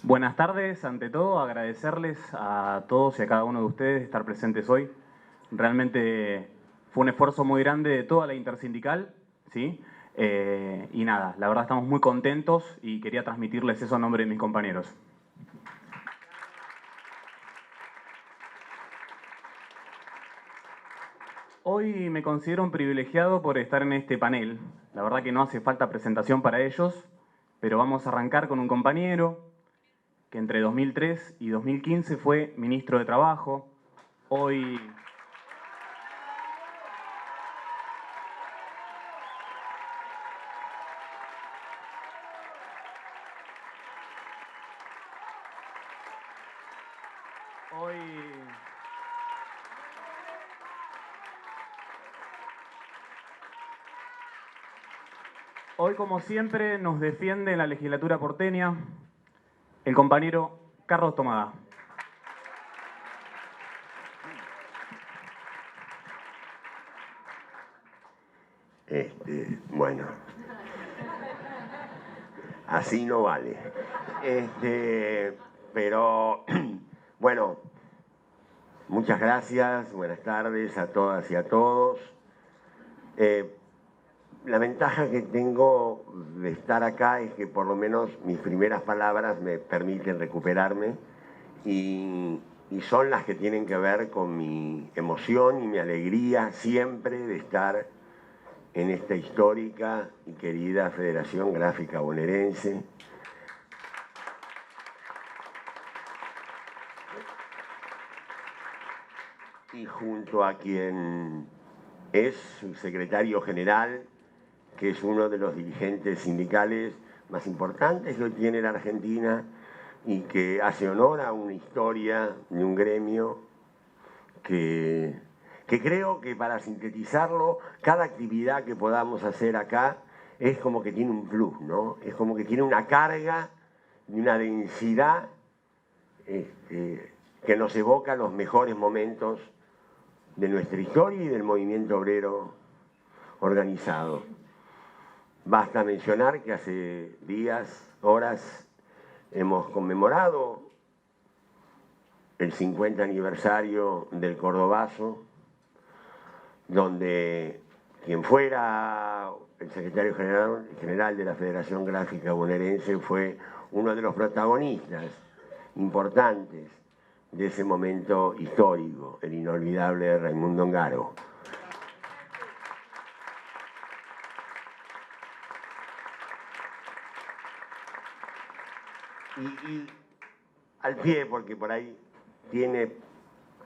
Buenas tardes, ante todo agradecerles a todos y a cada uno de ustedes estar presentes hoy. Realmente fue un esfuerzo muy grande de toda la intersindical, ¿sí? Y nada, la verdad estamos muy contentos y quería transmitirles eso a nombre de mis compañeros. Hoy me considero un privilegiado por estar en este panel. La verdad que no hace falta presentación para ellos, pero vamos a arrancar con un compañero que entre 2003 y 2015 fue ministro de Trabajo. Hoy como siempre, nos defiende en la legislatura porteña el compañero Carlos Tomada. Bueno, así no vale. Pero, bueno, muchas gracias, buenas tardes a todas y a todos. La ventaja que tengo de estar acá es que por lo menos mis primeras palabras me permiten recuperarme y son las que tienen que ver con mi emoción y mi alegría siempre de estar en esta histórica y querida Federación Gráfica Bonaerense. Y junto a quien es su secretario general, que es uno de los dirigentes sindicales más importantes que hoy tiene la Argentina y que hace honor a una historia de un gremio que creo que, para sintetizarlo, cada actividad que podamos hacer acá es como que tiene un plus, ¿no? Es como que tiene una carga y una densidad que nos evoca los mejores momentos de nuestra historia y del movimiento obrero organizado. Basta mencionar que hace días, horas, hemos conmemorado el 50 aniversario del Cordobazo, donde quien fuera el secretario general de la Federación Gráfica Bonaerense fue uno de los protagonistas importantes de ese momento histórico, el inolvidable Raimundo Ongaro. Y al pie, porque por ahí tiene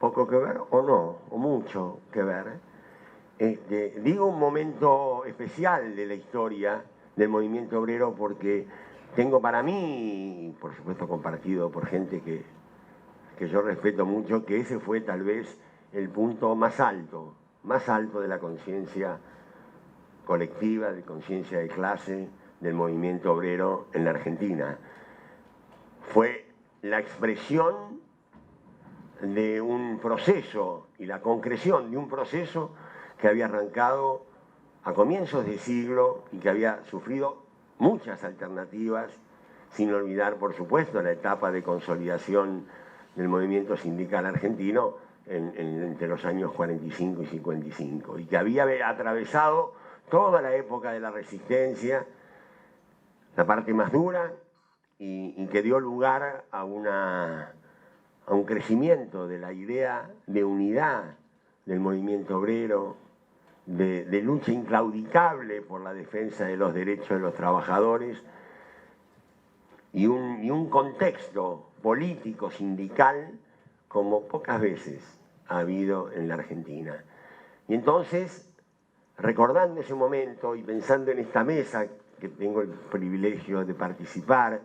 poco que ver, o no, o mucho que ver, digo un momento especial de la historia del movimiento obrero porque tengo para mí, por supuesto compartido por gente que yo respeto mucho, que ese fue tal vez el punto más alto de la conciencia colectiva, de conciencia de clase del movimiento obrero en la Argentina. Fue la expresión de un proceso y la concreción de un proceso que había arrancado a comienzos de siglo y que había sufrido muchas alternativas, sin olvidar, por supuesto, la etapa de consolidación del movimiento sindical argentino entre los años 45 y 55, y que había atravesado toda la época de la resistencia, la parte más dura, y que dio lugar a un crecimiento de la idea de unidad del movimiento obrero, de lucha inclaudicable por la defensa de los derechos de los trabajadores y un contexto político sindical como pocas veces ha habido en la Argentina. Y entonces, recordando ese momento y pensando en esta mesa que tengo el privilegio de participar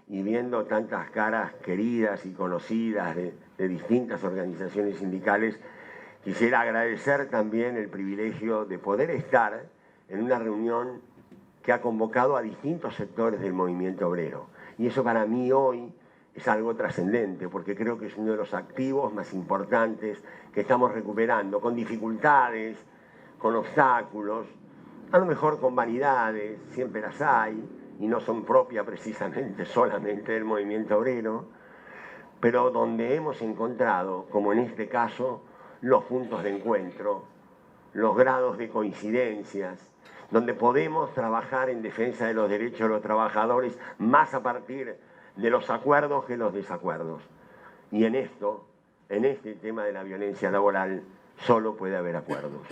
y viendo tantas caras queridas y conocidas de distintas organizaciones sindicales, quisiera agradecer también el privilegio de poder estar en una reunión que ha convocado a distintos sectores del movimiento obrero. Y eso para mí hoy es algo trascendente, porque creo que es uno de los activos más importantes que estamos recuperando, con dificultades, con obstáculos, a lo mejor con vanidades, siempre las hay, y no son propias precisamente solamente del movimiento obrero, pero donde hemos encontrado, como en este caso, los puntos de encuentro, los grados de coincidencias, donde podemos trabajar en defensa de los derechos de los trabajadores más a partir de los acuerdos que los desacuerdos. Y en este tema de la violencia laboral, solo puede haber acuerdos.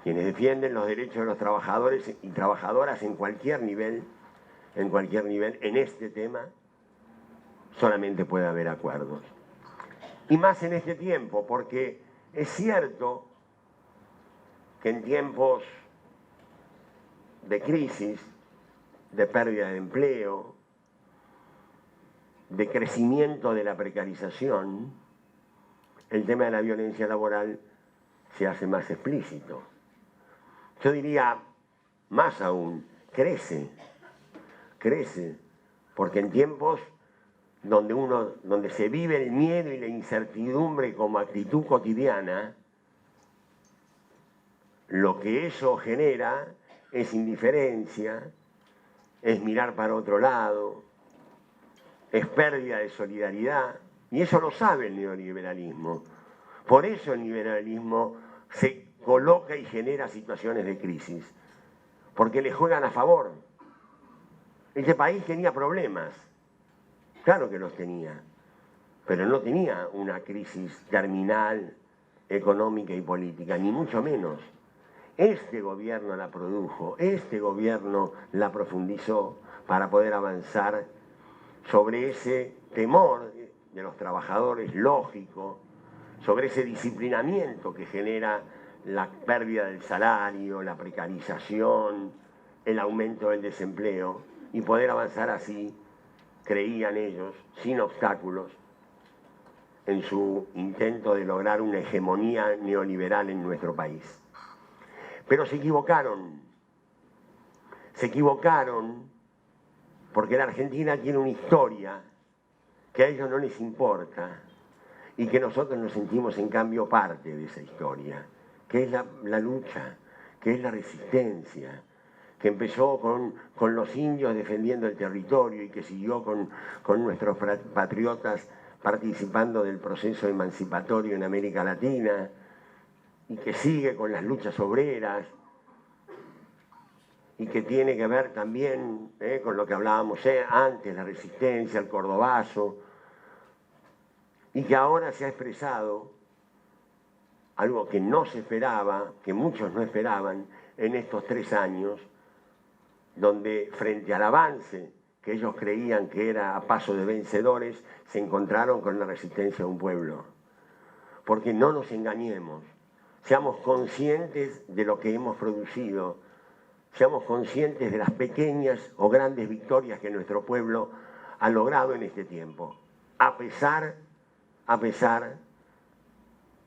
Quienes defienden los derechos de los trabajadores y trabajadoras en cualquier nivel, en este tema, solamente puede haber acuerdos. Y más en este tiempo, porque es cierto que en tiempos de crisis, de pérdida de empleo, de crecimiento de la precarización, el tema de la violencia laboral se hace más explícito. Yo diría, más aún, crece, porque en tiempos donde se vive el miedo y la incertidumbre como actitud cotidiana, lo que eso genera es indiferencia, es mirar para otro lado, es pérdida de solidaridad, y eso lo sabe el neoliberalismo. Por eso el liberalismo se coloca y genera situaciones de crisis, porque le juegan a favor. Este país tenía problemas, claro que los tenía, pero no tenía una crisis terminal, económica y política, ni mucho menos. Este gobierno la produjo, este gobierno la profundizó para poder avanzar sobre ese temor de los trabajadores lógico, sobre ese disciplinamiento que genera la pérdida del salario, la precarización, el aumento del desempleo, y poder avanzar así, creían ellos, sin obstáculos, en su intento de lograr una hegemonía neoliberal en nuestro país. Pero se equivocaron porque la Argentina tiene una historia que a ellos no les importa y que nosotros nos sentimos en cambio parte de esa historia, que es la lucha, que es la resistencia, que empezó con los indios defendiendo el territorio y que siguió con nuestros patriotas participando del proceso emancipatorio en América Latina, y que sigue con las luchas obreras, y que tiene que ver también con lo que hablábamos antes, la resistencia, el cordobazo, y que ahora se ha expresado algo que no se esperaba, que muchos no esperaban en estos 3 años, donde frente al avance que ellos creían que era a paso de vencedores, se encontraron con la resistencia de un pueblo. Porque no nos engañemos, seamos conscientes de lo que hemos producido, seamos conscientes de las pequeñas o grandes victorias que nuestro pueblo ha logrado en este tiempo, a pesar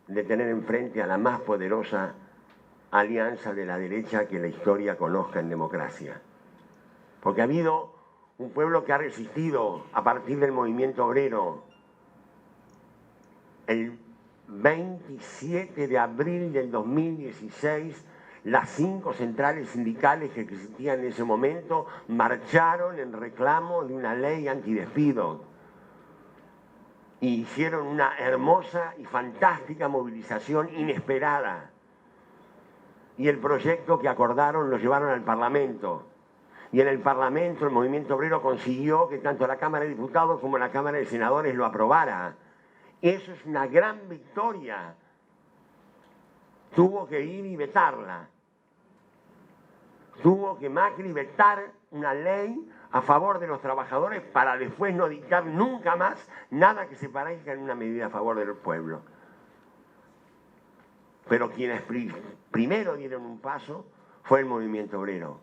de tener enfrente a la más poderosa alianza de la derecha que la historia conozca en democracia. Porque ha habido un pueblo que ha resistido a partir del movimiento obrero. El 27 de abril del 2016, las 5 centrales sindicales que existían en ese momento marcharon en reclamo de una ley antidespido y hicieron una hermosa y fantástica movilización inesperada. Y el proyecto que acordaron lo llevaron al Parlamento. Y en el Parlamento el movimiento obrero consiguió que tanto la Cámara de Diputados como la Cámara de Senadores lo aprobara. Eso es una gran victoria. Tuvo que ir y vetarla. Tuvo que Macri vetar una ley a favor de los trabajadores para después no dictar nunca más nada que se parezca en una medida a favor del pueblo. Pero quienes primero dieron un paso fue el movimiento obrero.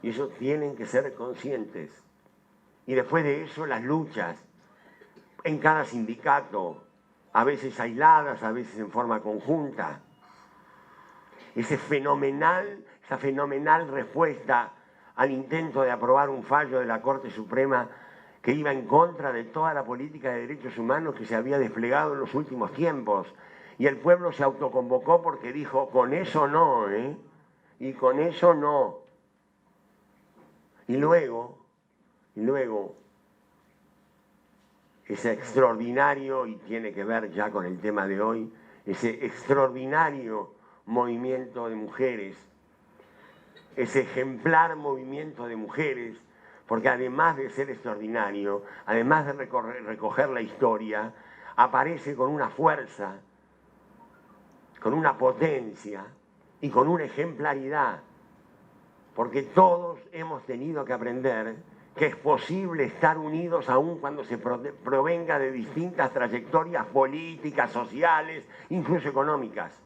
Y eso tienen que ser conscientes. Y después de eso las luchas en cada sindicato, a veces aisladas, a veces en forma conjunta. Esa fenomenal respuesta al intento de aprobar un fallo de la Corte Suprema que iba en contra de toda la política de derechos humanos que se había desplegado en los últimos tiempos. Y el pueblo se autoconvocó porque dijo, con eso no, y con eso no. Y luego, Y luego, ese extraordinario, y tiene que ver ya con el tema de hoy, ese extraordinario movimiento de mujeres, ese ejemplar movimiento de mujeres, porque además de ser extraordinario, además de recoger la historia, aparece con una fuerza, con una potencia y con una ejemplaridad, porque todos hemos tenido que aprender que es posible estar unidos aun cuando se provenga de distintas trayectorias políticas, sociales, incluso económicas.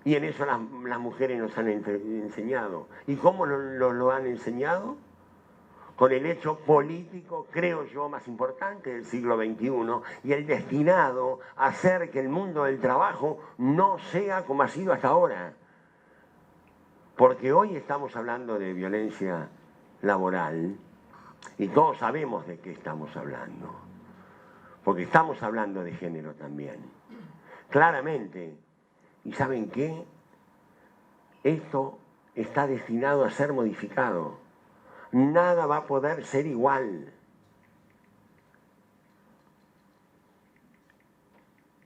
Y en eso las mujeres nos han enseñado. ¿Y cómo lo han enseñado? Con el hecho político, creo yo, más importante del siglo XXI y el destinado a hacer que el mundo del trabajo no sea como ha sido hasta ahora. Porque hoy estamos hablando de violencia laboral y todos sabemos de qué estamos hablando. Porque estamos hablando de género también. Claramente. ¿Y saben qué? Esto está destinado a ser modificado. Nada va a poder ser igual.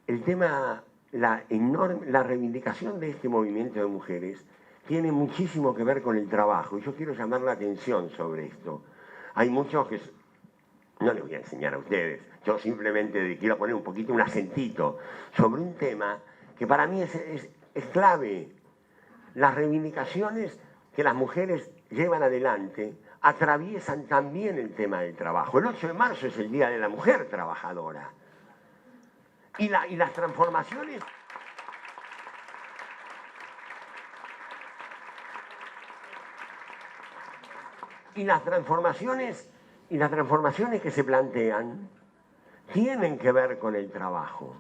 El tema, la reivindicación de este movimiento de mujeres tiene muchísimo que ver con el trabajo. Y yo quiero llamar la atención sobre esto. Hay muchos que... No les voy a enseñar a ustedes. Yo simplemente quiero poner un poquito un acentito sobre un tema que para mí es clave. Las reivindicaciones que las mujeres llevan adelante atraviesan también el tema del trabajo. El 8 de marzo es el Día de la Mujer Trabajadora. Y las transformaciones... Y las transformaciones que se plantean tienen que ver con el trabajo.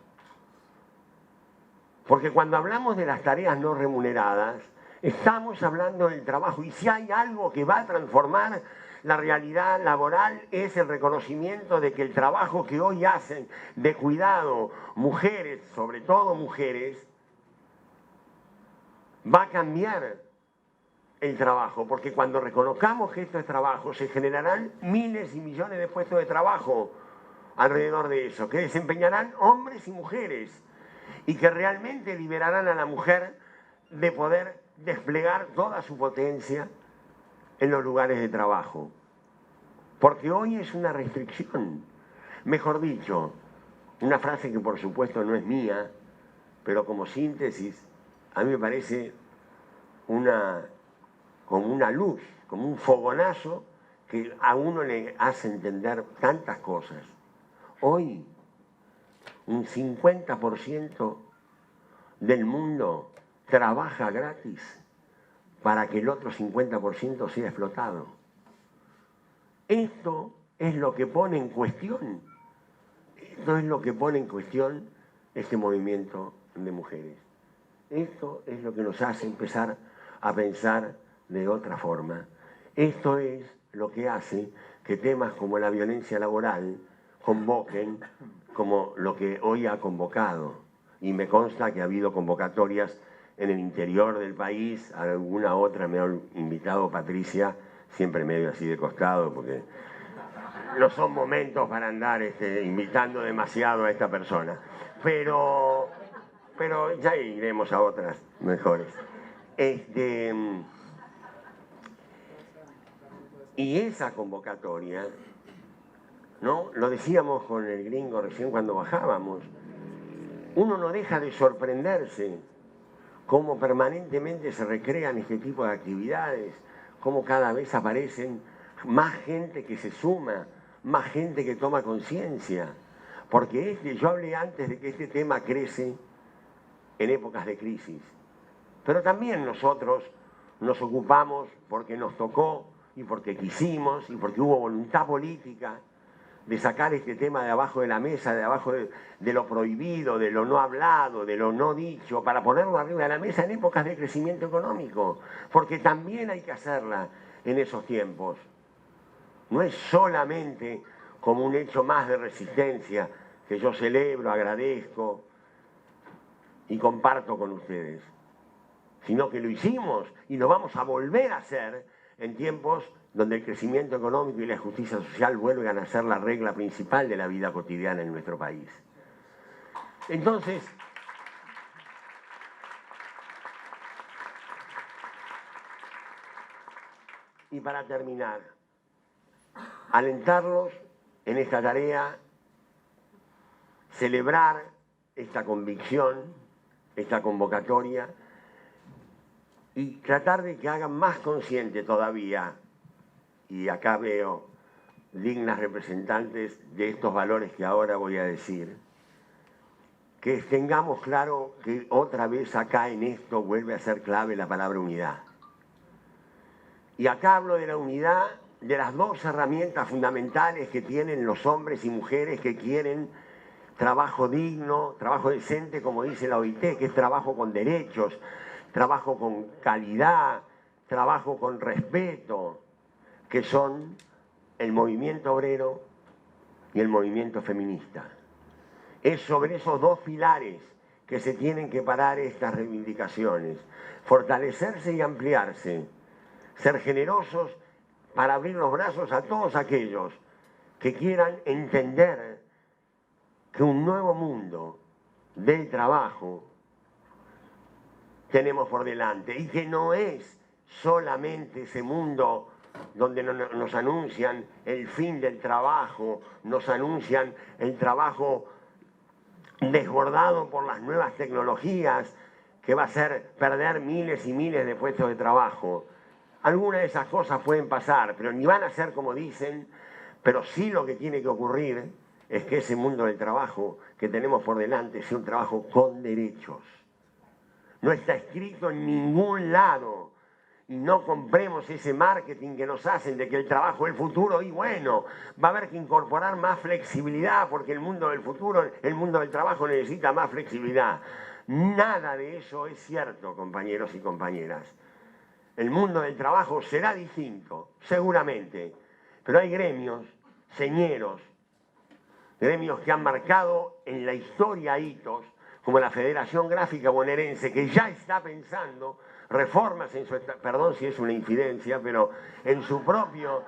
Porque cuando hablamos de las tareas no remuneradas, estamos hablando del trabajo. Y si hay algo que va a transformar la realidad laboral es el reconocimiento de que el trabajo que hoy hacen de cuidado mujeres, sobre todo mujeres, va a cambiar el trabajo. Porque cuando reconozcamos que esto es trabajo, se generarán miles y millones de puestos de trabajo alrededor de eso, que desempeñarán hombres y mujeres. Y que realmente liberarán a la mujer de poder desplegar toda su potencia en los lugares de trabajo. Porque hoy es una restricción. Mejor dicho, una frase que por supuesto no es mía, pero como síntesis, a mí me parece como una luz, como un fogonazo que a uno le hace entender tantas cosas. Hoy, un 50% del mundo trabaja gratis para que el otro 50% sea explotado. Esto es lo que pone en cuestión, este movimiento de mujeres. Esto es lo que nos hace empezar a pensar de otra forma. Esto es lo que hace que temas como la violencia laboral convoquen como lo que hoy ha convocado. Y me consta que ha habido convocatorias en el interior del país, alguna otra me ha invitado Patricia, siempre medio así de costado, porque no son momentos para andar invitando demasiado a esta persona. Pero ya iremos a otras mejores. Y esa convocatoria, ¿no? Lo decíamos con el gringo recién cuando bajábamos, uno no deja de sorprenderse cómo permanentemente se recrean este tipo de actividades, cómo cada vez aparecen más gente que se suma, más gente que toma conciencia. Porque yo hablé antes de que este tema crece en épocas de crisis. Pero también nosotros nos ocupamos porque nos tocó y porque quisimos y porque hubo voluntad política de sacar este tema de abajo de la mesa, de abajo de lo prohibido, de lo no hablado, de lo no dicho, para ponerlo arriba de la mesa en épocas de crecimiento económico, porque también hay que hacerla en esos tiempos. No es solamente como un hecho más de resistencia que yo celebro, agradezco y comparto con ustedes, sino que lo hicimos y lo vamos a volver a hacer en tiempos donde el crecimiento económico y la justicia social vuelvan a ser la regla principal de la vida cotidiana en nuestro país. Entonces, y para terminar, alentarlos en esta tarea, celebrar esta convicción, esta convocatoria, y tratar de que hagan más consciente todavía, y acá veo dignas representantes de estos valores que ahora voy a decir, que tengamos claro que otra vez acá en esto vuelve a ser clave la palabra unidad. Y acá hablo de la unidad de las dos herramientas fundamentales que tienen los hombres y mujeres que quieren trabajo digno, trabajo decente, como dice la OIT, que es trabajo con derechos, trabajo con calidad, trabajo con respeto, que son el movimiento obrero y el movimiento feminista. Es sobre esos dos pilares que se tienen que parar estas reivindicaciones, fortalecerse y ampliarse, ser generosos para abrir los brazos a todos aquellos que quieran entender que un nuevo mundo del trabajo tenemos por delante y que no es solamente ese mundo donde nos anuncian el fin del trabajo, nos anuncian el trabajo desbordado por las nuevas tecnologías que va a hacer perder miles y miles de puestos de trabajo. Algunas de esas cosas pueden pasar, pero ni van a ser como dicen, pero sí lo que tiene que ocurrir es que ese mundo del trabajo que tenemos por delante sea un trabajo con derechos. No está escrito en ningún lado y no compremos ese marketing que nos hacen de que el trabajo es el futuro y bueno, va a haber que incorporar más flexibilidad porque el mundo del futuro, el mundo del trabajo necesita más flexibilidad. Nada de eso es cierto, compañeros y compañeras. El mundo del trabajo será distinto, seguramente, pero hay gremios, señeros, gremios que han marcado en la historia hitos, como la Federación Gráfica Bonaerense, que ya está pensando reformas en su, perdón si es una infidencia, pero en su propio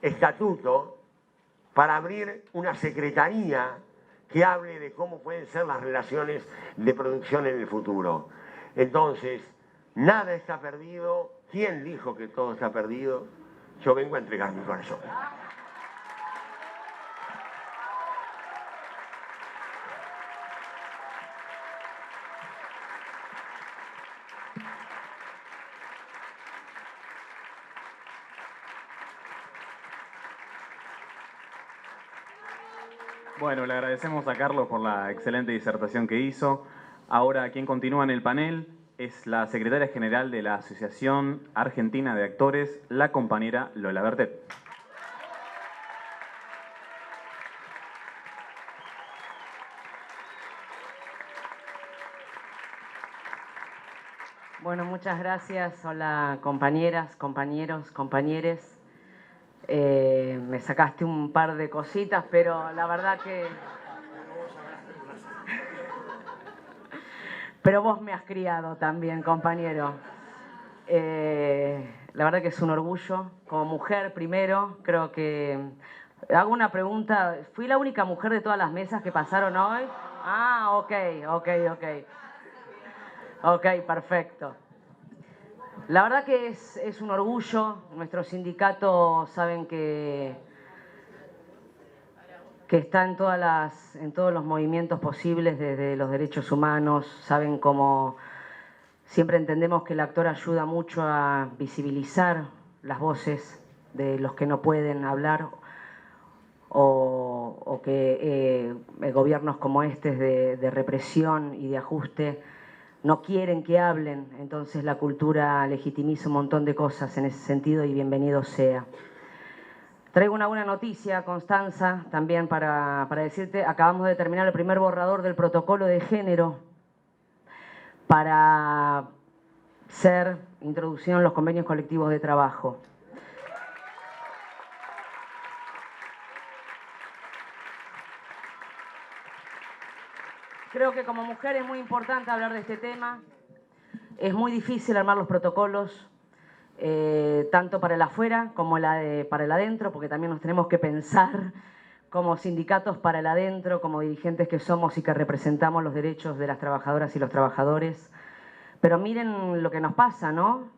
estatuto para abrir una secretaría que hable de cómo pueden ser las relaciones de producción en el futuro. Entonces, nada está perdido. ¿Quién dijo que todo está perdido? Yo vengo a entregar mi corazón. Bueno, le agradecemos a Carlos por la excelente disertación que hizo. Ahora, quien continúa en el panel es la secretaria general de la Asociación Argentina de Actores, la compañera Lola Bertet. Bueno, muchas gracias. Hola, compañeras, compañeros, compañeres. Me sacaste un par de cositas, pero la verdad que... Pero vos me has criado también, compañero. La verdad que es un orgullo. Como mujer, primero, creo que... Hago una pregunta. ¿Fui la única mujer de todas las mesas que pasaron hoy? Ah, ok. Ok, perfecto. La verdad que es un orgullo. Nuestro sindicato saben que está en todos los movimientos posibles desde los derechos humanos. Saben cómo siempre entendemos que el actor ayuda mucho a visibilizar las voces de los que no pueden hablar o que gobiernos como este de represión y de ajuste no quieren que hablen, entonces la cultura legitimiza un montón de cosas en ese sentido y bienvenido sea. Traigo una buena noticia, Constanza, también para decirte, acabamos de terminar el primer borrador del protocolo de género para ser introducido en los convenios colectivos de trabajo. Creo que como mujer es muy importante hablar de este tema. es muy difícil armar los protocolos, tanto para el afuera como para el adentro, porque también nos tenemos que pensar como sindicatos para el adentro, como dirigentes que somos y que representamos los derechos de las trabajadoras y los trabajadores. Pero miren lo que nos pasa, ¿no?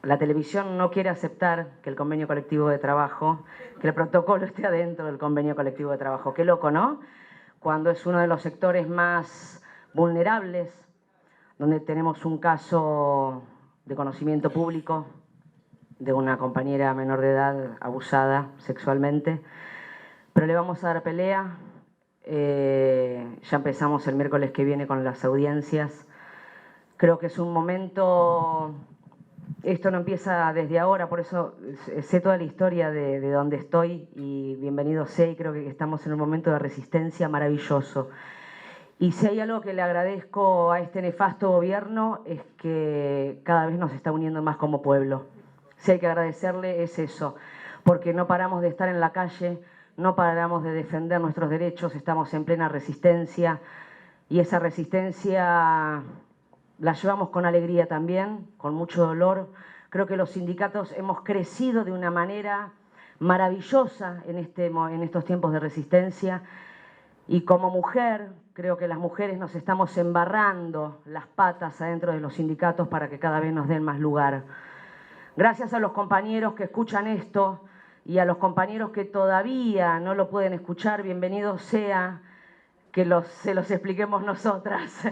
La televisión no quiere aceptar que el convenio colectivo de trabajo, que el protocolo esté adentro del convenio colectivo de trabajo. Qué loco, ¿no? Cuando es uno de los sectores más vulnerables, donde tenemos un caso de conocimiento público de una compañera menor de edad abusada sexualmente. Pero le vamos a dar pelea. Ya empezamos el miércoles que viene con las audiencias. Creo que es un momento... Esto no empieza desde ahora, por eso sé toda la historia de donde estoy y bienvenido sea, y creo que estamos en un momento de resistencia maravilloso. Y si hay algo que le agradezco a este nefasto gobierno es que cada vez nos está uniendo más como pueblo. Si hay que agradecerle es eso, porque no paramos de estar en la calle, no paramos de defender nuestros derechos, estamos en plena resistencia y esa resistencia la llevamos con alegría también, con mucho dolor. Creo que los sindicatos hemos crecido de una manera maravillosa en estos tiempos de resistencia y como mujer, creo que las mujeres nos estamos embarrando las patas adentro de los sindicatos para que cada vez nos den más lugar. Gracias a los compañeros que escuchan esto y a los compañeros que todavía no lo pueden escuchar, bienvenido sea que se los expliquemos nosotras.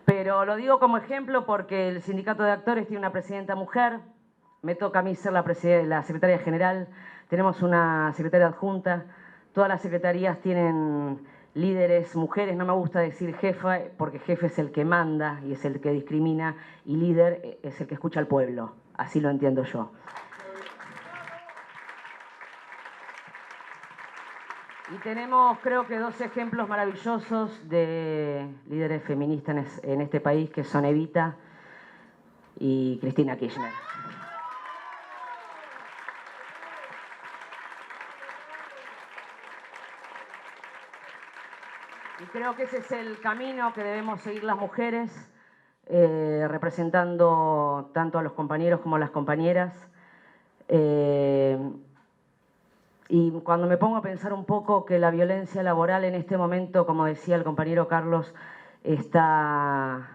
Pero lo digo como ejemplo porque el sindicato de actores tiene una presidenta mujer, me toca a mí ser la secretaria general, tenemos una secretaria adjunta, todas las secretarías tienen líderes mujeres, no me gusta decir jefa porque jefe es el que manda y es el que discrimina y líder es el que escucha al pueblo, así lo entiendo yo. Y tenemos, creo que, dos ejemplos maravillosos de líderes feministas en este país, que son Evita y Cristina Kirchner. Y creo que ese es el camino que debemos seguir las mujeres, representando tanto a los compañeros como a las compañeras. Y cuando me pongo a pensar un poco que la violencia laboral en este momento, como decía el compañero Carlos, está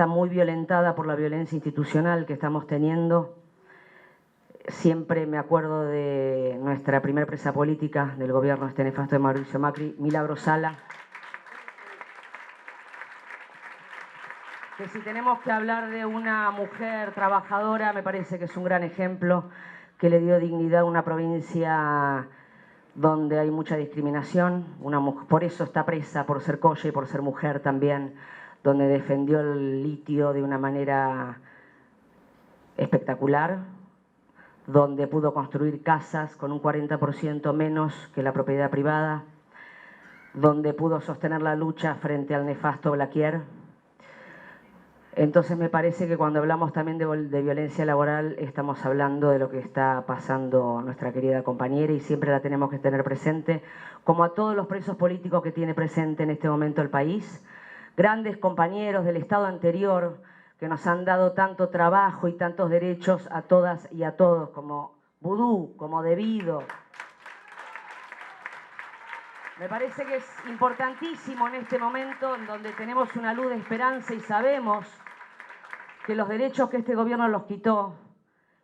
muy violentada por la violencia institucional que estamos teniendo. Siempre me acuerdo de nuestra primera presa política del gobierno este nefasto de Mauricio Macri, Milagros Sala. Que si tenemos que hablar de una mujer trabajadora, me parece que es un gran ejemplo, que le dio dignidad a una provincia donde hay mucha discriminación. Por eso está presa, por ser colla y por ser mujer también, donde defendió el litio de una manera espectacular, donde pudo construir casas con un 40% menos que la propiedad privada, donde pudo sostener la lucha frente al nefasto Blaquier. Entonces me parece que cuando hablamos también de violencia laboral estamos hablando de lo que está pasando nuestra querida compañera y siempre la tenemos que tener presente, como a todos los presos políticos que tiene presente en este momento el país, grandes compañeros del Estado anterior que nos han dado tanto trabajo y tantos derechos a todas y a todos, como Vudú, como Debido. Me parece que es importantísimo en este momento en donde tenemos una luz de esperanza y sabemos que los derechos que este gobierno los quitó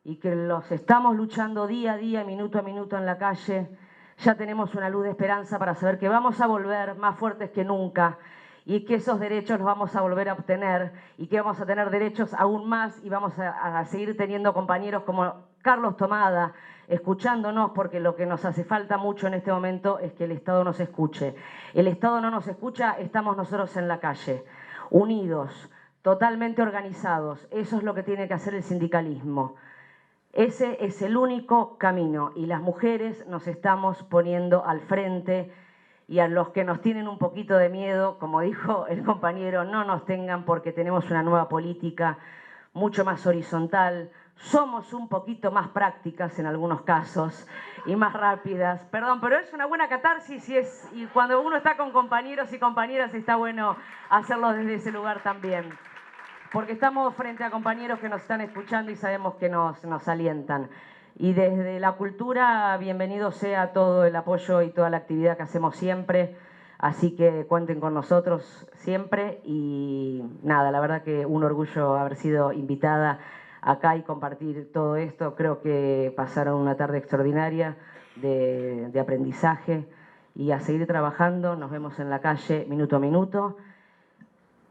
y que los estamos luchando día a día, minuto a minuto en la calle, ya tenemos una luz de esperanza para saber que vamos a volver más fuertes que nunca y que esos derechos los vamos a volver a obtener y que vamos a tener derechos aún más y vamos a seguir teniendo compañeros como Carlos Tomada, escuchándonos, porque lo que nos hace falta mucho en este momento es que el Estado nos escuche. El Estado no nos escucha, estamos nosotros en la calle, unidos, totalmente organizados. Eso es lo que tiene que hacer el sindicalismo. Ese es el único camino y las mujeres nos estamos poniendo al frente y a los que nos tienen un poquito de miedo, como dijo el compañero, no nos tengan porque tenemos una nueva política mucho más horizontal, somos un poquito más prácticas en algunos casos y más rápidas. Perdón, pero es una buena catarsis y cuando uno está con compañeros y compañeras está bueno hacerlo desde ese lugar también. Porque estamos frente a compañeros que nos están escuchando y sabemos que nos alientan. Y desde la cultura, bienvenido sea todo el apoyo y toda la actividad que hacemos siempre. Así que cuenten con nosotros siempre. Y nada, la verdad que un orgullo haber sido invitada acá y compartir todo esto. Creo que pasaron una tarde extraordinaria de aprendizaje. Y a seguir trabajando, nos vemos en la calle minuto a minuto.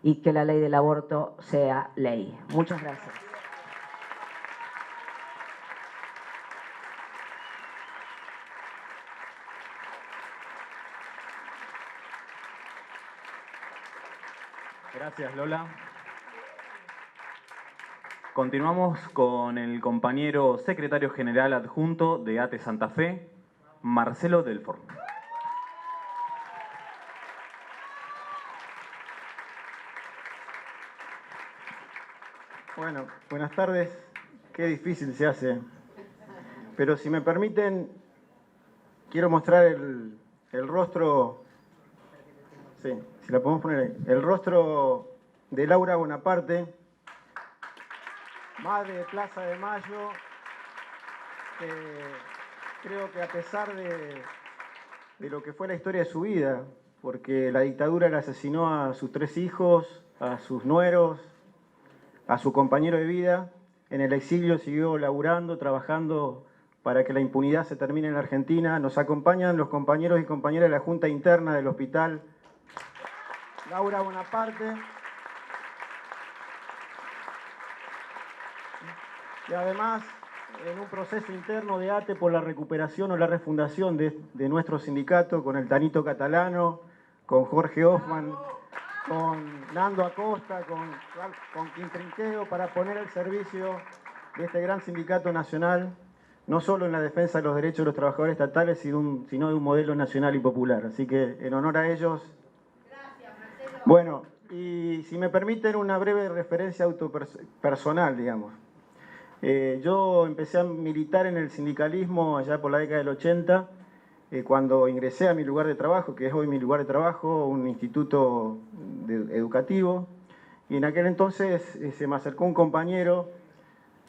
Y que la ley del aborto sea ley. Muchas gracias. Gracias, Lola. Continuamos con el compañero secretario general adjunto de ATE Santa Fe, Marcelo Delfort. Bueno, buenas tardes. Qué difícil se hace. Pero si me permiten, quiero mostrar el rostro. Sí, si la podemos poner ahí. El rostro de Laura Bonaparte, madre de Plaza de Mayo, que creo que a pesar de lo que fue la historia de su vida, porque la dictadura le asesinó a sus 3 hijos, a sus nueros, a su compañero de vida, en el exilio siguió laburando, trabajando para que la impunidad se termine en la Argentina. Nos acompañan los compañeros y compañeras de la Junta Interna del Hospital Laura Bonaparte. Y además, en un proceso interno de ATE por la recuperación o la refundación de nuestro sindicato, con el Tanito Catalano, con Jorge Hoffman, con Nando Acosta, con Kim Trinqueo, para poner al servicio de este gran sindicato nacional, no solo en la defensa de los derechos de los trabajadores estatales, sino de un modelo nacional y popular. Así que, en honor a ellos... Gracias, Marcelo. Bueno, y si me permiten una breve referencia personal, digamos. Yo empecé a militar en el sindicalismo allá por la década del 80, cuando ingresé a mi lugar de trabajo, que es hoy mi lugar de trabajo, un instituto educativo, y en aquel entonces se me acercó un compañero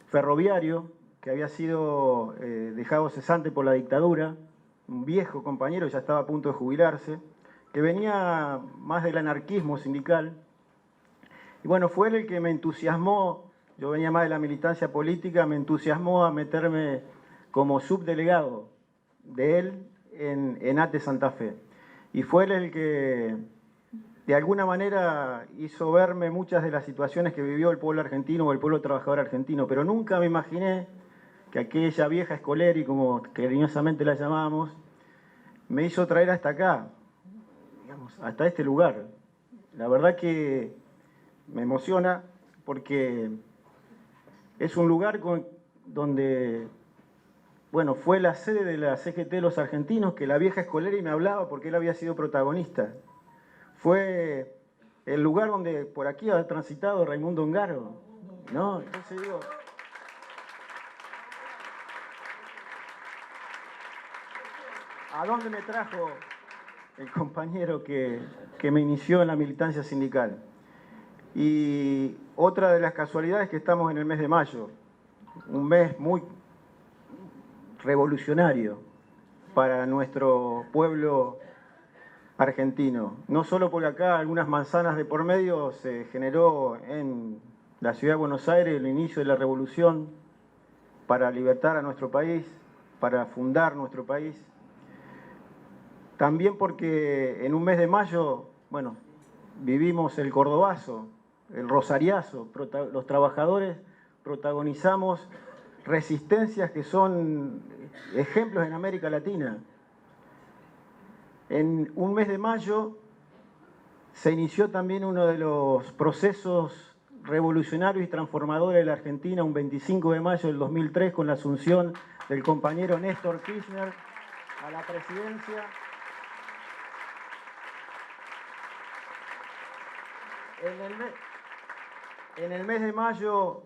ferroviario que había sido dejado cesante por la dictadura, un viejo compañero, ya estaba a punto de jubilarse, que venía más del anarquismo sindical, y bueno, fue él el que me entusiasmó. Yo venía más de la militancia política, me entusiasmó a meterme como subdelegado de él en ATE Santa Fe. Y fue él el que, de alguna manera, hizo verme muchas de las situaciones que vivió el pueblo argentino o el pueblo trabajador argentino, pero nunca me imaginé que aquella vieja Scoleri, como cariñosamente la llamábamos, me hizo traer hasta acá, digamos, hasta este lugar. La verdad que me emociona porque... es un lugar donde, bueno, fue la sede de la CGT de los argentinos, que la vieja Scoleri me hablaba porque él había sido protagonista. Fue el lugar donde por aquí ha transitado Raimundo Ongaro, ¿no? Entonces digo... ¿a dónde me trajo el compañero que me inició en la militancia sindical? Y otra de las casualidades es que estamos en el mes de mayo, un mes muy revolucionario para nuestro pueblo argentino. No solo porque acá, algunas manzanas de por medio, se generó en la ciudad de Buenos Aires el inicio de la revolución para libertar a nuestro país, para fundar nuestro país. También porque en un mes de mayo, bueno, vivimos el cordobazo, el rosariazo, los trabajadores protagonizamos resistencias que son ejemplos en América Latina. En un mes de mayo se inició también uno de los procesos revolucionarios y transformadores de la Argentina, un 25 de mayo del 2003, con la asunción del compañero Néstor Kirchner a la presidencia. En el mes de mayo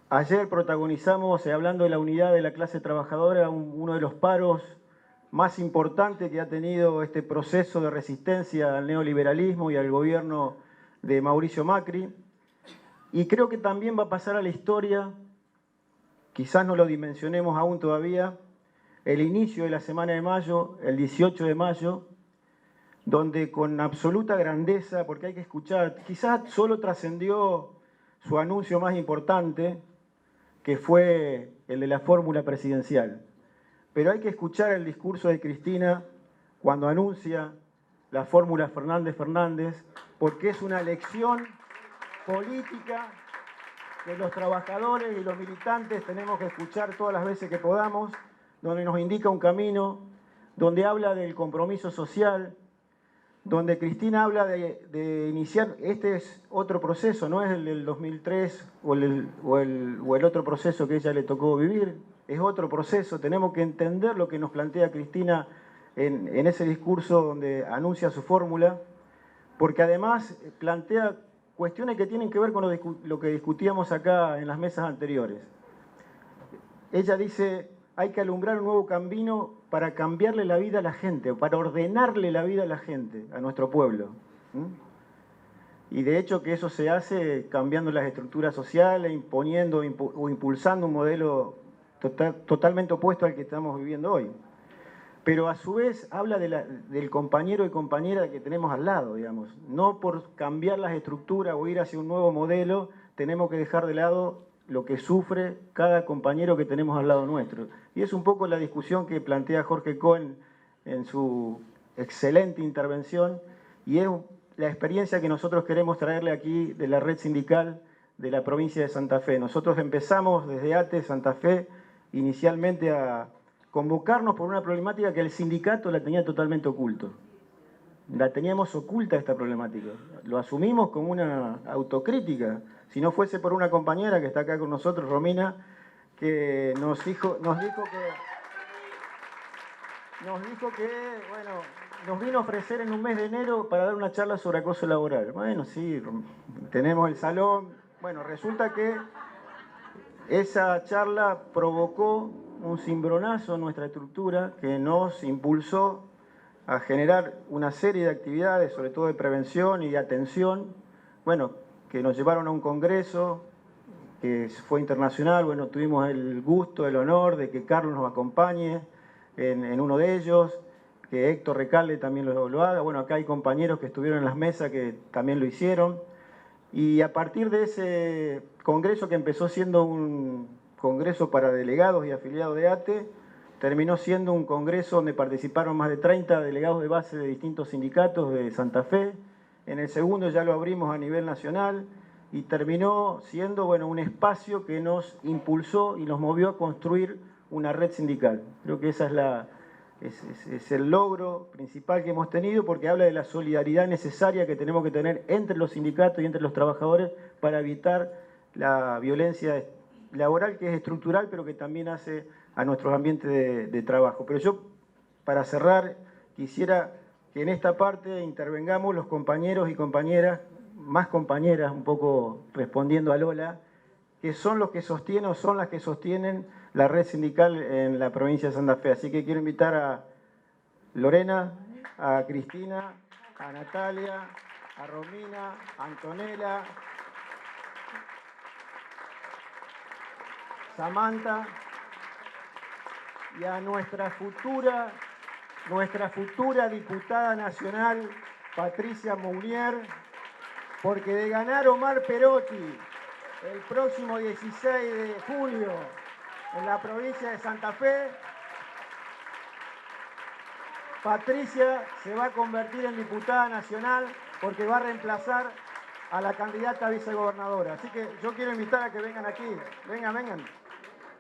Ayer protagonizamos, hablando de la unidad de la clase trabajadora, uno de los paros más importantes que ha tenido este proceso de resistencia al neoliberalismo y al gobierno de Mauricio Macri. Y creo que también va a pasar a la historia, quizás no lo dimensionemos aún todavía, el inicio de la semana de mayo, el 18 de mayo, donde con absoluta grandeza, porque hay que escuchar, quizás solo trascendió su anuncio más importante, que fue el de la fórmula presidencial. Pero hay que escuchar el discurso de Cristina cuando anuncia la fórmula Fernández-Fernández, porque es una lección política que los trabajadores y los militantes tenemos que escuchar todas las veces que podamos, donde nos indica un camino, donde habla del compromiso social, donde Cristina habla de iniciar, este es otro proceso, no es el del 2003 o el otro proceso que ella le tocó vivir, es otro proceso, tenemos que entender lo que nos plantea Cristina en ese discurso donde anuncia su fórmula, porque además plantea cuestiones que tienen que ver con lo que discutíamos acá en las mesas anteriores. Ella dice, hay que alumbrar un nuevo camino para cambiarle la vida a la gente, para ordenarle la vida a la gente, a nuestro pueblo. Y de hecho que eso se hace cambiando las estructuras sociales, imponiendo o impulsando un modelo totalmente opuesto al que estamos viviendo hoy. Pero a su vez habla del compañero y compañera que tenemos al lado, digamos. No por cambiar las estructuras o ir hacia un nuevo modelo, tenemos que dejar de lado lo que sufre cada compañero que tenemos al lado nuestro. Y es un poco la discusión que plantea Jorge Cohen en su excelente intervención, y es la experiencia que nosotros queremos traerle aquí de la red sindical de la provincia de Santa Fe. Nosotros empezamos desde ATE Santa Fe inicialmente a convocarnos por una problemática que el sindicato la tenía totalmente oculto. La teníamos oculta esta problemática. Lo asumimos como una autocrítica. Si no fuese por una compañera que está acá con nosotros, Romina, que nos dijo que, bueno, nos vino a ofrecer en un mes de enero para dar una charla sobre acoso laboral. Bueno, sí, tenemos el salón. Bueno, resulta que esa charla provocó un cimbronazo en nuestra estructura que nos impulsó a generar una serie de actividades, sobre todo de prevención y de atención, bueno, que nos llevaron a un congreso que fue internacional. Bueno, tuvimos el gusto, el honor de que Carlos nos acompañe en uno de ellos, que Héctor Recalde también lo haga. Bueno, acá hay compañeros que estuvieron en las mesas que también lo hicieron. Y a partir de ese congreso, que empezó siendo un congreso para delegados y afiliados de ATE, terminó siendo un congreso donde participaron más de 30 delegados de base de distintos sindicatos de Santa Fe. En el segundo ya lo abrimos a nivel nacional y terminó siendo, bueno, un espacio que nos impulsó y nos movió a construir una red sindical. Creo que esa es el logro principal que hemos tenido, porque habla de la solidaridad necesaria que tenemos que tener entre los sindicatos y entre los trabajadores para evitar la violencia laboral, que es estructural, pero que también hace a nuestros ambientes de trabajo. Pero yo, para cerrar, quisiera que en esta parte intervengamos los compañeros y compañeras, más compañeras, un poco respondiendo a Lola, que son los que sostienen o son las que sostienen la red sindical en la provincia de Santa Fe. Así que quiero invitar a Lorena, a Cristina, a Natalia, a Romina, a Antonella, Samantha y a nuestra futura diputada nacional, Patricia Mounier, porque de ganar Omar Perotti el próximo 16 de julio en la provincia de Santa Fe, Patricia se va a convertir en diputada nacional porque va a reemplazar a la candidata a vicegobernadora. Así que yo quiero invitar a que vengan aquí.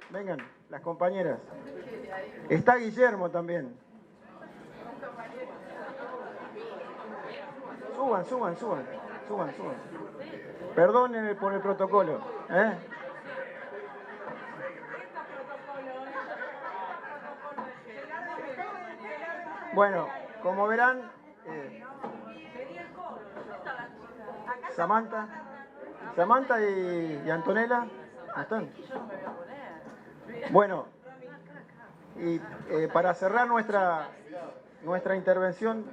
Vengan, las compañeras. Está Guillermo también. Suban. Perdonen por el protocolo. Bueno, como verán, Samantha y Antonella, ¿No están? Bueno, y para cerrar nuestra intervención,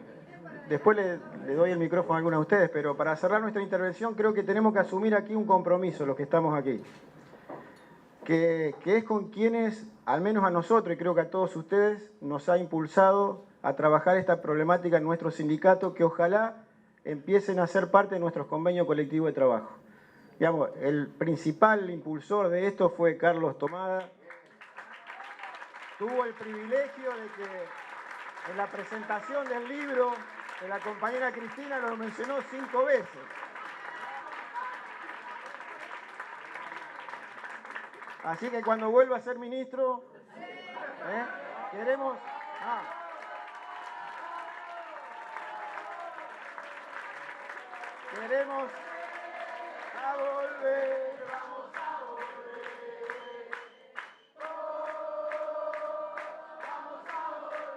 después le doy el micrófono a algunos de ustedes, pero para cerrar nuestra intervención creo que tenemos que asumir aquí un compromiso, los que estamos aquí, que es con quienes, al menos a nosotros y creo que a todos ustedes, nos ha impulsado a trabajar esta problemática en nuestro sindicato, que ojalá empiecen a ser parte de nuestros convenios colectivos de trabajo. Digamos, el principal impulsor de esto fue Carlos Tomada. Tuvo el privilegio de que en la presentación del libro de la compañera Cristina lo mencionó 5 veces. Así que cuando vuelva a ser ministro, queremos... Queremos a volver, vamos a volver. Vamos a volver.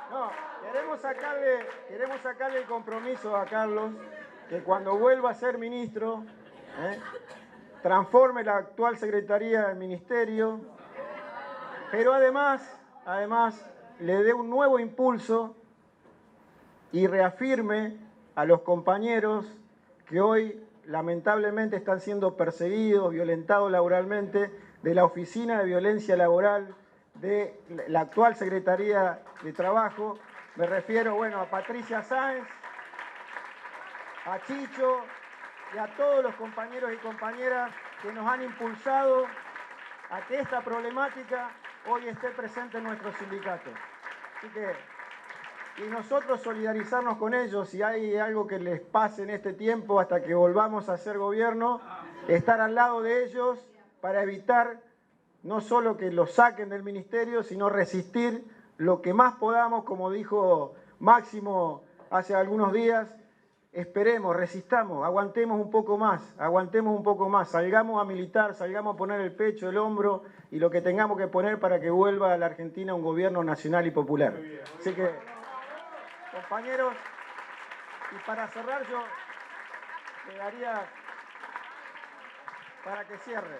No, queremos sacarle el compromiso a Carlos que cuando vuelva a ser ministro, transforme la actual secretaría del ministerio, pero además le dé un nuevo impulso y reafirme a los compañeros que hoy lamentablemente están siendo perseguidos, violentados laboralmente, de la Oficina de Violencia Laboral de la actual Secretaría de Trabajo. Me refiero, bueno, a Patricia Sáenz, a Chicho y a todos los compañeros y compañeras que nos han impulsado a que esta problemática hoy esté presente en nuestro sindicato. Así que, y nosotros solidarizarnos con ellos, si hay algo que les pase en este tiempo hasta que volvamos a ser gobierno, estar al lado de ellos para evitar no solo que los saquen del ministerio, sino resistir lo que más podamos, como dijo Máximo hace algunos días. Esperemos, resistamos, aguantemos un poco más, salgamos a militar, salgamos a poner el pecho, el hombro y lo que tengamos que poner para que vuelva a la Argentina un gobierno nacional y popular. Así que, compañeros, y para cerrar yo le daría, para que cierre,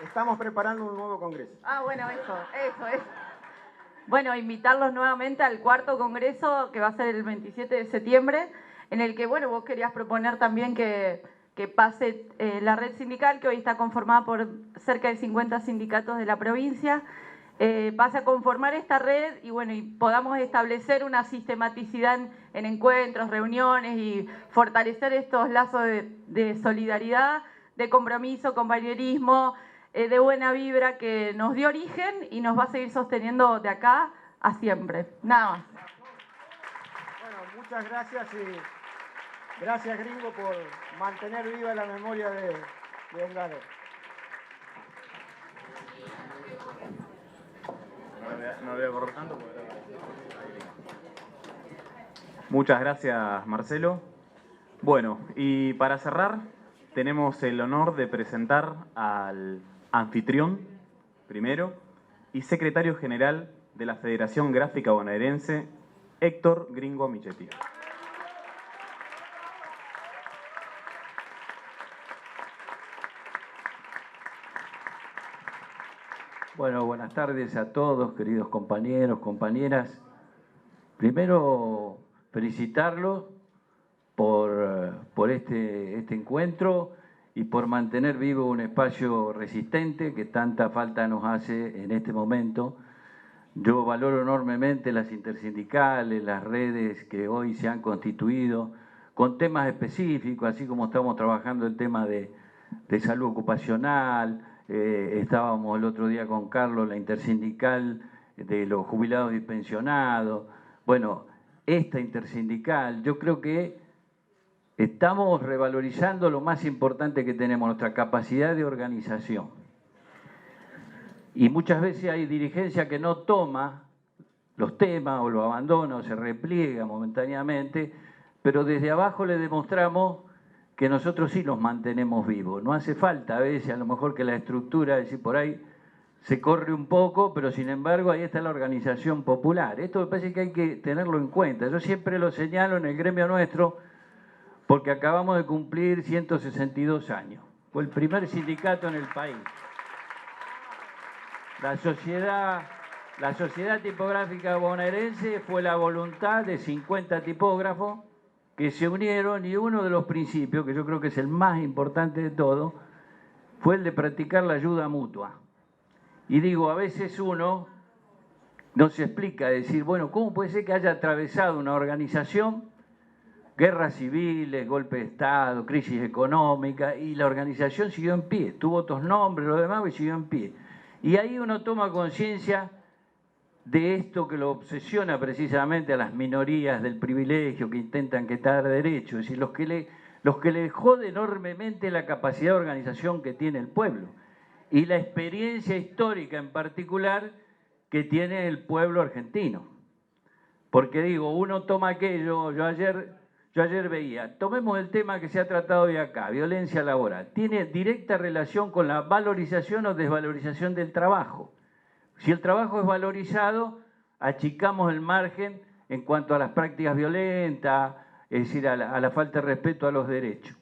estamos preparando un nuevo congreso. Bueno, eso. Bueno, invitarlos nuevamente al 4º congreso que va a ser el 27 de septiembre, en el que, bueno, vos querías proponer también que pase la red sindical, que hoy está conformada por cerca de 50 sindicatos de la provincia, pase a conformar esta red y, bueno, y podamos establecer una sistematicidad en encuentros, reuniones y fortalecer estos lazos de solidaridad, de compromiso, compañerismo, de buena vibra que nos dio origen y nos va a seguir sosteniendo de acá a siempre. Nada más. Bueno, muchas gracias y gracias, Gringo, por mantener viva la memoria de Ongaro. No lo voy a borrar tanto. Muchas gracias, Marcelo. Bueno, y para cerrar, tenemos el honor de presentar al anfitrión, primero, y secretario general de la Federación Gráfica Bonaerense, Héctor Gringo Michetti. Bueno, buenas tardes a todos, queridos compañeros, compañeras. Primero, felicitarlos por este encuentro y por mantener vivo un espacio resistente que tanta falta nos hace en este momento. Yo valoro enormemente las intersindicales, las redes que hoy se han constituido con temas específicos, así como estamos trabajando el tema de salud ocupacional. Estábamos el otro día con Carlos, la intersindical de los jubilados y pensionados. Bueno, esta intersindical, yo creo que estamos revalorizando lo más importante que tenemos, nuestra capacidad de organización. Y muchas veces hay dirigencia que no toma los temas o lo abandona o se repliega momentáneamente, pero desde abajo le demostramos que nosotros sí los mantenemos vivos. No hace falta a veces, a lo mejor, que la estructura, es decir, por ahí se corre un poco, pero sin embargo ahí está la organización popular. Esto me parece que hay que tenerlo en cuenta. Yo siempre lo señalo en el gremio nuestro, porque acabamos de cumplir 162 años. Fue el primer sindicato en el país. La Sociedad Tipográfica Bonaerense fue la voluntad de 50 tipógrafos que se unieron, y uno de los principios, que yo creo que es el más importante de todo, fue el de practicar la ayuda mutua. Y digo, a veces uno no se explica, decir, bueno, ¿cómo puede ser que haya atravesado una organización guerras civiles, golpe de Estado, crisis económica, y la organización siguió en pie? Tuvo otros nombres, lo demás, y siguió en pie. Y ahí uno toma conciencia de esto que lo obsesiona precisamente a las minorías del privilegio que intentan quitar derechos, es decir, los que le jode enormemente la capacidad de organización que tiene el pueblo y la experiencia histórica en particular que tiene el pueblo argentino. Porque digo, uno toma aquello, yo ayer veía, tomemos el tema que se ha tratado hoy acá, violencia laboral, tiene directa relación con la valorización o desvalorización del trabajo. Si el trabajo es valorizado, achicamos el margen en cuanto a las prácticas violentas, es decir, a la falta de respeto a los derechos.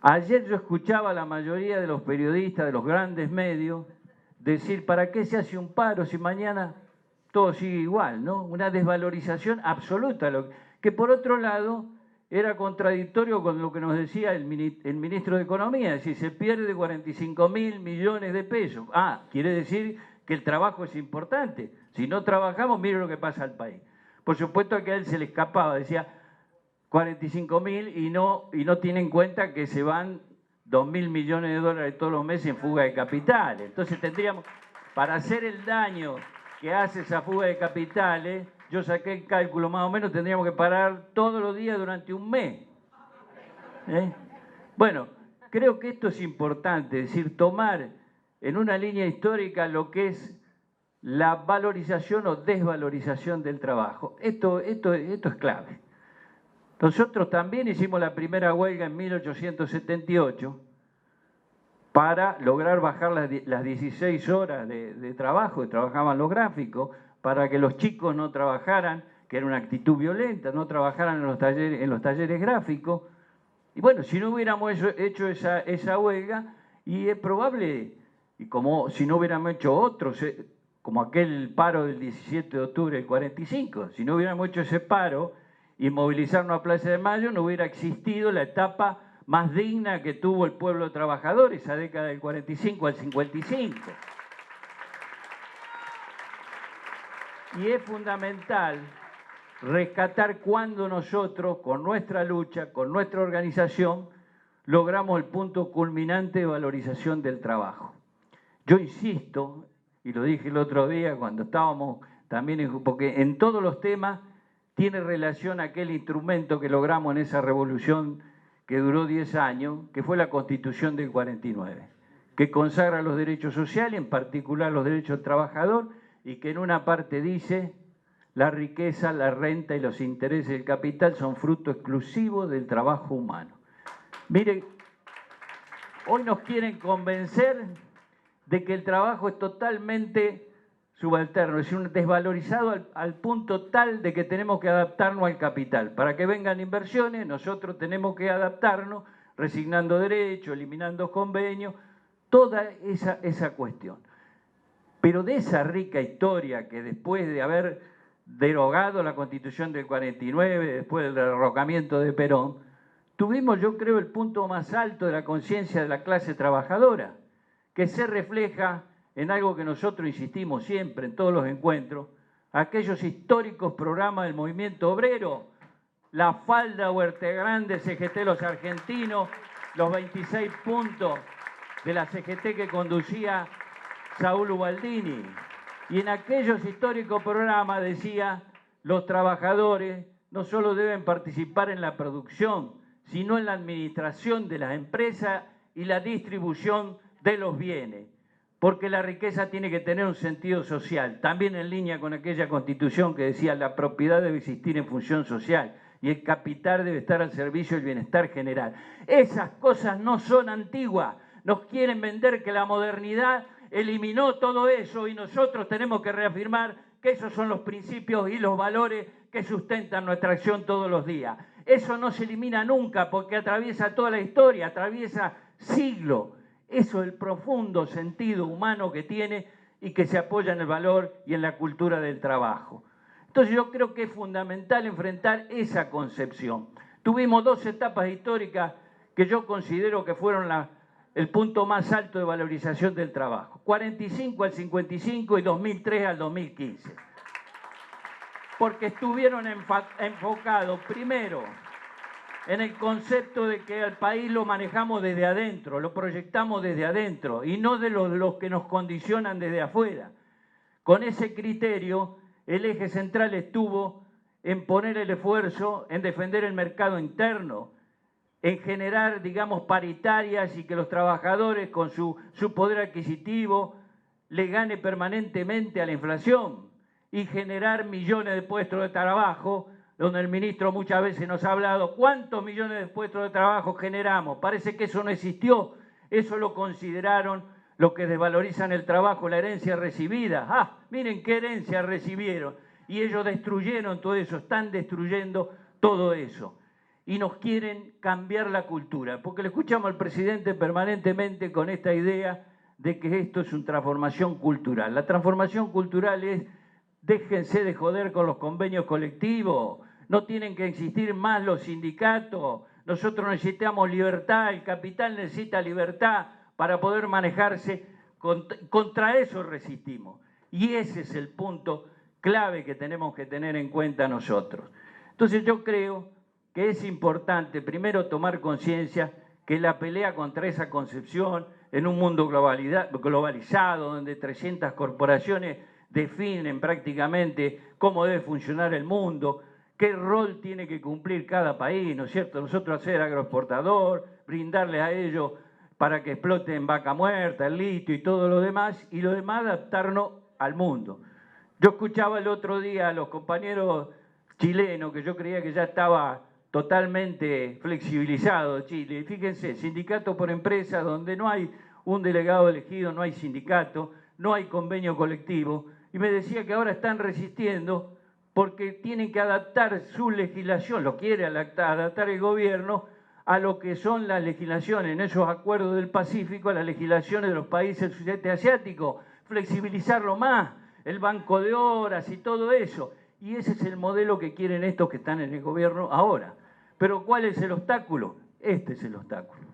Ayer yo escuchaba a la mayoría de los periodistas de los grandes medios decir, ¿para qué se hace un paro si mañana todo sigue igual, ¿no? Una desvalorización absoluta, que por otro lado era contradictorio con lo que nos decía el ministro de Economía, es decir, se pierde 45.000 millones de pesos. Quiere decir que el trabajo es importante. Si no trabajamos, mire lo que pasa al país. Por supuesto que a él se le escapaba, decía 45.000 y no tiene en cuenta que se van 2.000 millones de dólares todos los meses en fuga de capitales. Entonces tendríamos, para hacer el daño que hace esa fuga de capitales, yo saqué el cálculo, más o menos tendríamos que parar todos los días durante un mes. Bueno, creo que esto es importante, es decir, tomar en una línea histórica lo que es la valorización o desvalorización del trabajo. Esto es clave. Nosotros también hicimos la primera huelga en 1878 para lograr bajar las 16 horas de trabajo que trabajaban los gráficos, para que los chicos no trabajaran, que era una actitud violenta, no trabajaran en los talleres gráficos. Y bueno, si no hubiéramos hecho esa huelga, y es probable, y como si no hubiéramos hecho otros, como aquel paro del 17 de octubre del 45, si no hubiéramos hecho ese paro y movilizarnos a Plaza de Mayo, no hubiera existido la etapa más digna que tuvo el pueblo trabajador, esa década del 45 al 55. Y es fundamental rescatar cuando nosotros, con nuestra lucha, con nuestra organización, logramos el punto culminante de valorización del trabajo. Yo insisto, y lo dije el otro día cuando estábamos también, porque en todos los temas tiene relación aquel instrumento que logramos en esa revolución que duró 10 años, que fue la Constitución del 49, que consagra los derechos sociales, en particular los derechos del trabajador, y que en una parte dice, la riqueza, la renta y los intereses del capital son fruto exclusivo del trabajo humano. Miren, hoy nos quieren convencer de que el trabajo es totalmente subalterno, es decir, desvalorizado al punto tal de que tenemos que adaptarnos al capital. Para que vengan inversiones, nosotros tenemos que adaptarnos, resignando derechos, eliminando convenios, toda esa cuestión. Pero de esa rica historia que después de haber derogado la Constitución del 49, después del derrocamiento de Perón, tuvimos, yo creo, el punto más alto de la conciencia de la clase trabajadora, que se refleja en algo que nosotros insistimos siempre en todos los encuentros, aquellos históricos programas del movimiento obrero, la falda Huerta Grande, CGT Los Argentinos, los 26 puntos de la CGT que conducía Saúl Ubaldini. Y en aquellos históricos programas decía, los trabajadores no solo deben participar en la producción, sino en la administración de las empresas y la distribución de los bienes, porque la riqueza tiene que tener un sentido social, también en línea con aquella Constitución que decía la propiedad debe existir en función social y el capital debe estar al servicio del bienestar general. Esas cosas no son antiguas, nos quieren vender que la modernidad eliminó todo eso y nosotros tenemos que reafirmar que esos son los principios y los valores que sustentan nuestra acción todos los días. Eso no se elimina nunca porque atraviesa toda la historia, atraviesa siglos. Eso es el profundo sentido humano que tiene y que se apoya en el valor y en la cultura del trabajo. Entonces yo creo que es fundamental enfrentar esa concepción. Tuvimos dos etapas históricas que yo considero que fueron el punto más alto de valorización del trabajo. 45 al 55 y 2003 al 2015. Porque estuvieron enfocados primero en el concepto de que al país lo manejamos desde adentro, lo proyectamos desde adentro y no de los que nos condicionan desde afuera. Con ese criterio, el eje central estuvo en poner el esfuerzo en defender el mercado interno, en generar, digamos, paritarias y que los trabajadores con su poder adquisitivo le gane permanentemente a la inflación y generar millones de puestos de trabajo, donde el ministro muchas veces nos ha hablado cuántos millones de puestos de trabajo generamos. Parece que eso no existió, eso lo consideraron los que desvalorizan el trabajo, la herencia recibida. Ah, miren qué herencia recibieron. Y ellos destruyeron todo eso, están destruyendo todo eso. Y nos quieren cambiar la cultura, porque le escuchamos al presidente permanentemente con esta idea de que esto es una transformación cultural. La transformación cultural es: déjense de joder con los convenios colectivos, no tienen que existir más los sindicatos, nosotros necesitamos libertad, el capital necesita libertad para poder manejarse, contra eso resistimos. Y ese es el punto clave que tenemos que tener en cuenta nosotros. Entonces yo creo que es importante primero tomar conciencia que la pelea contra esa concepción en un mundo globalizado, donde 300 corporaciones definen prácticamente cómo debe funcionar el mundo, qué rol tiene que cumplir cada país, ¿no es cierto? Nosotros ser agroexportador, brindarles a ellos para que exploten vaca muerta, el litio y todo lo demás adaptarnos al mundo. Yo escuchaba el otro día a los compañeros chilenos, que yo creía que ya estaba totalmente flexibilizado Chile. Fíjense, sindicato por empresa, donde no hay un delegado elegido, no hay sindicato, no hay convenio colectivo. Y me decía que ahora están resistiendo porque tienen que adaptar su legislación, lo quiere adaptar el gobierno a lo que son las legislaciones en esos acuerdos del Pacífico, a las legislaciones de los países del sudeste asiático, flexibilizarlo más, el banco de horas y todo eso. Y ese es el modelo que quieren estos que están en el gobierno ahora. Pero ¿cuál es el obstáculo? Este es el obstáculo.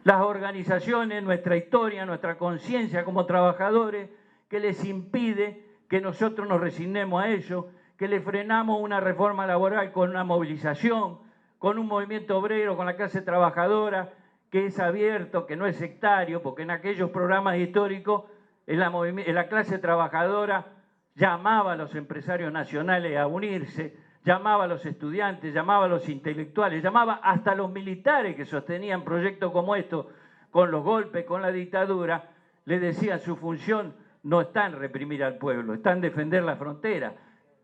Las organizaciones, nuestra historia, nuestra conciencia como trabajadores, que les impide que nosotros nos resignemos a ello, que le frenamos una reforma laboral con una movilización, con un movimiento obrero, con la clase trabajadora, que es abierto, que no es sectario, porque en aquellos programas históricos la clase trabajadora llamaba a los empresarios nacionales a unirse, llamaba a los estudiantes, llamaba a los intelectuales, llamaba hasta a los militares que sostenían proyectos como estos, con los golpes, con la dictadura, le decían su función no está en reprimir al pueblo, está en defender la frontera.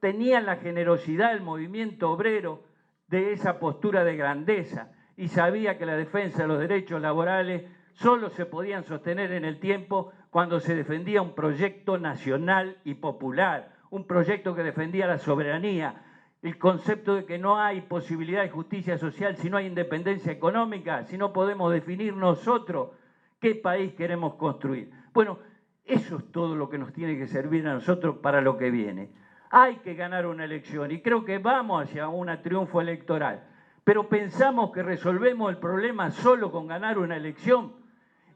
Tenían la generosidad del movimiento obrero de esa postura de grandeza y sabía que la defensa de los derechos laborales solo se podían sostener en el tiempo cuando se defendía un proyecto nacional y popular, un proyecto que defendía la soberanía, el concepto de que no hay posibilidad de justicia social si no hay independencia económica, si no podemos definir nosotros qué país queremos construir. Bueno, eso es todo lo que nos tiene que servir a nosotros para lo que viene. Hay que ganar una elección y creo que vamos hacia un triunfo electoral, pero pensamos que resolvemos el problema solo con ganar una elección.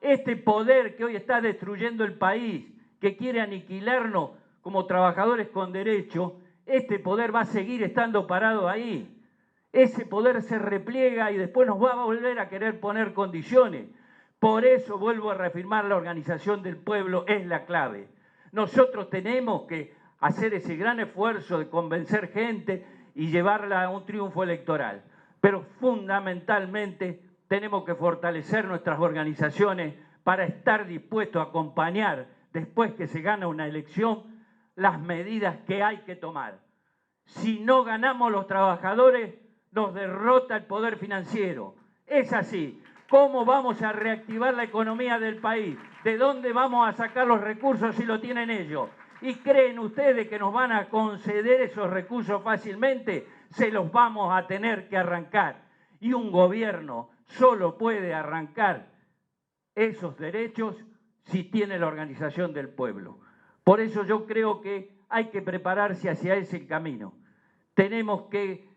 Este poder que hoy está destruyendo el país, que quiere aniquilarnos como trabajadores con derecho, este poder va a seguir estando parado ahí. Ese poder se repliega y después nos va a volver a querer poner condiciones. Por eso vuelvo a reafirmar, la organización del pueblo es la clave. Nosotros tenemos que hacer ese gran esfuerzo de convencer gente y llevarla a un triunfo electoral. Pero fundamentalmente tenemos que fortalecer nuestras organizaciones para estar dispuestos a acompañar, después que se gana una elección, las medidas que hay que tomar. Si no ganamos los trabajadores, nos derrota el poder financiero. Es así. ¿Cómo vamos a reactivar la economía del país? ¿De dónde vamos a sacar los recursos si lo tienen ellos? ¿Y creen ustedes que nos van a conceder esos recursos fácilmente se los vamos a tener que arrancar. Y un gobierno solo puede arrancar esos derechos si tiene la organización del pueblo. Por eso yo creo que hay que prepararse hacia ese camino. Tenemos que,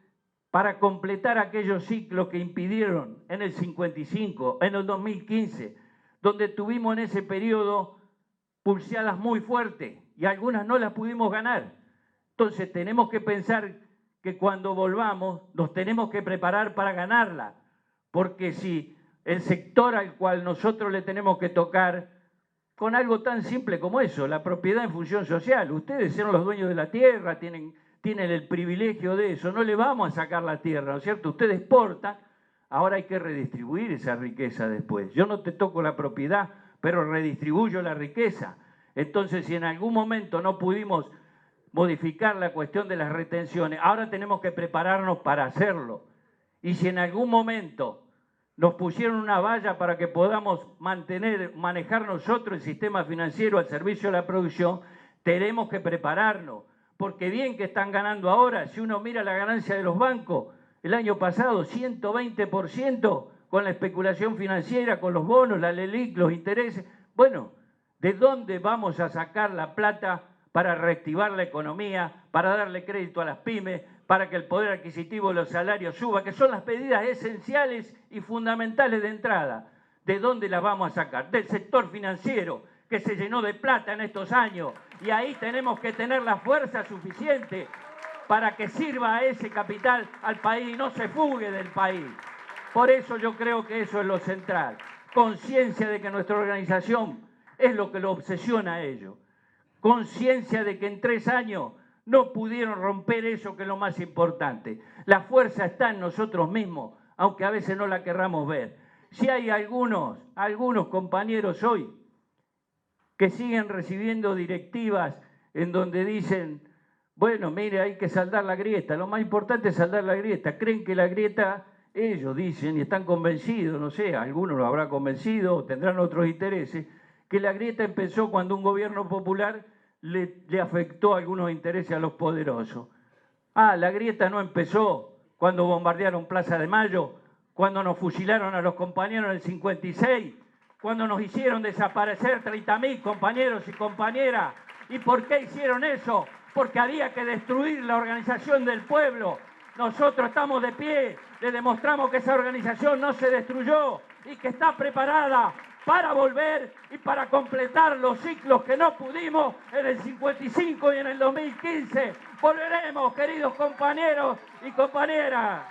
para completar aquellos ciclos que impidieron en el 55, en el 2015, donde tuvimos en ese periodo pulseadas muy fuertes y algunas no las pudimos ganar. Entonces tenemos que pensar que cuando volvamos nos tenemos que preparar para ganarla, porque si el sector al cual nosotros le tenemos que tocar, con algo tan simple como eso, la propiedad en función social, ustedes son los dueños de la tierra, tienen el privilegio de eso, no le vamos a sacar la tierra, ¿no es cierto? Ustedes exportan, ahora hay que redistribuir esa riqueza después. Yo no te toco la propiedad, pero redistribuyo la riqueza. Entonces, si en algún momento no pudimos modificar la cuestión de las retenciones, ahora tenemos que prepararnos para hacerlo. Y si en algún momento nos pusieron una valla para que podamos manejar nosotros el sistema financiero al servicio de la producción, tenemos que prepararnos. Porque bien que están ganando ahora, si uno mira la ganancia de los bancos, el año pasado 120% con la especulación financiera, con los bonos, la LELIQ, los intereses. Bueno, ¿de dónde vamos a sacar la plata para reactivar la economía, para darle crédito a las pymes, para que el poder adquisitivo de los salarios suba, que son las medidas esenciales y fundamentales de entrada? ¿De dónde las vamos a sacar? Del sector financiero, que se llenó de plata en estos años, y ahí tenemos que tener la fuerza suficiente para que sirva a ese capital al país y no se fugue del país. Por eso yo creo que eso es lo central. Conciencia de que nuestra organización es lo que lo obsesiona a ellos. Conciencia de que en 3 años no pudieron romper eso que es lo más importante. La fuerza está en nosotros mismos, aunque a veces no la querramos ver. Si hay algunos compañeros hoy que siguen recibiendo directivas en donde dicen, bueno, mire, hay que saldar la grieta. Lo más importante es saldar la grieta. Creen que la grieta, ellos dicen y están convencidos, no sé, algunos lo habrá convencido o tendrán otros intereses, que la grieta empezó cuando un gobierno popular le afectó algunos intereses a los poderosos. La grieta no empezó cuando bombardearon Plaza de Mayo, cuando nos fusilaron a los compañeros en el 56, cuando nos hicieron desaparecer 30.000 compañeros y compañeras. ¿Y por qué hicieron eso? Porque había que destruir la organización del pueblo. Nosotros estamos de pie, le demostramos que esa organización no se destruyó y que está preparada para volver y para completar los ciclos que no pudimos en el 55 y en el 2015. Volveremos, queridos compañeros y compañeras.